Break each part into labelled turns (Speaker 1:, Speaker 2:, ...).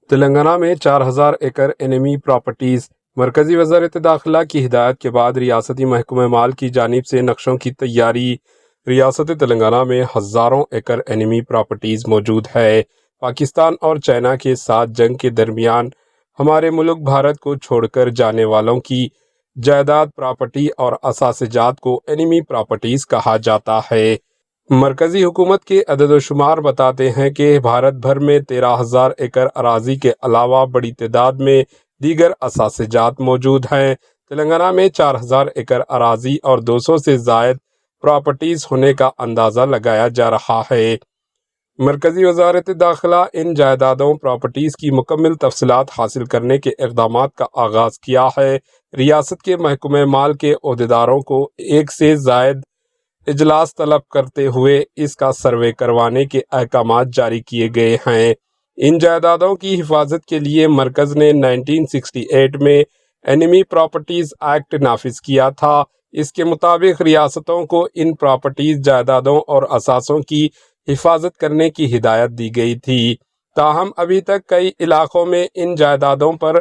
Speaker 1: تلنگانہ میں 4000 ایکڑ انیمی پراپرٹیز۔ مرکزی وزارت داخلہ کی ہدایت کے بعد ریاستی محکمہ مال کی جانب سے نقشوں کی تیاری۔ ریاست تلنگانہ میں ہزاروں ایکڑ انیمی پراپرٹیز موجود ہے۔ پاکستان اور چائنا کے ساتھ جنگ کے درمیان ہمارے ملک بھارت کو چھوڑ کر جانے والوں کی جائیداد، پراپرٹی اور اثاثے جات کو انیمی پراپرٹیز کہا جاتا ہے۔ مرکزی حکومت کے عدد و شمار بتاتے ہیں کہ بھارت بھر میں 13,000 ایکڑ اراضی کے علاوہ بڑی تعداد میں دیگر اثاثے جات موجود ہیں۔ تلنگانہ میں 4,000 ایکڑ اراضی اور 200 سے زائد پراپرٹیز ہونے کا اندازہ لگایا جا رہا ہے۔ مرکزی وزارت داخلہ ان جائیدادوں پراپرٹیز کی مکمل تفصیلات حاصل کرنے کے اقدامات کا آغاز کیا ہے۔ ریاست کے محکمہ مال کے عہدیداروں کو ایک سے زائد اجلاس طلب کرتے ہوئے اس کا سروے کروانے کے احکامات جاری کیے گئے ہیں۔ ان جائیدادوں کی حفاظت کے لیے مرکز نے 1968 میں انیمی پراپرٹیز ایکٹ نافذ کیا تھا۔ اس کے مطابق ریاستوں کو ان پراپرٹیز، جائیدادوں اور اثاثوں کی حفاظت کرنے کی ہدایت دی گئی تھی۔ تاہم ابھی تک کئی علاقوں میں ان جائیدادوں پر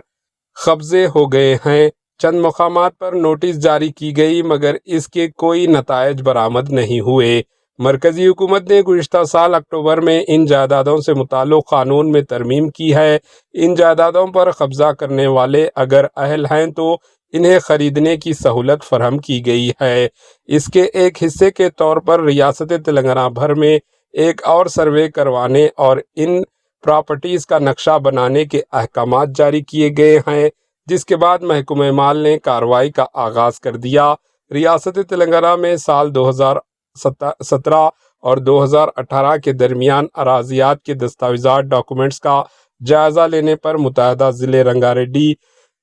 Speaker 1: قبضے ہو گئے ہیں۔ چند مقامات پر نوٹس جاری کی گئی مگر اس کے کوئی نتائج برآمد نہیں ہوئے۔ مرکزی حکومت نے گزشتہ سال اکتوبر میں ان جائیدادوں سے متعلق قانون میں ترمیم کی ہے۔ ان جائیدادوں پر قبضہ کرنے والے اگر اہل ہیں تو انہیں خریدنے کی سہولت فراہم کی گئی ہے۔ اس کے ایک حصے کے طور پر ریاست تلنگانہ بھر میں ایک اور سروے کروانے اور ان پراپرٹیز کا نقشہ بنانے کے احکامات جاری کیے گئے ہیں، جس کے بعد محکمہ مال نے کارروائی کا آغاز کر دیا۔ ریاست تلنگانہ میں سال 2017 اور 2018 کے درمیان اراضیات کے دستاویزات ڈاکومنٹس کا جائزہ لینے پر متحدہ ضلع رنگا ریڈی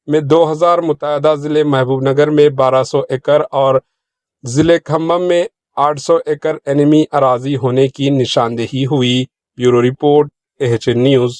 Speaker 1: میں 2000، متحدہ ضلع محبوب نگر میں 1200 ایکڑ اور ضلع کھمم میں 800 ایکڑ انیمی اراضی ہونے کی نشاندہی ہوئی۔ Bureau report, AHN news.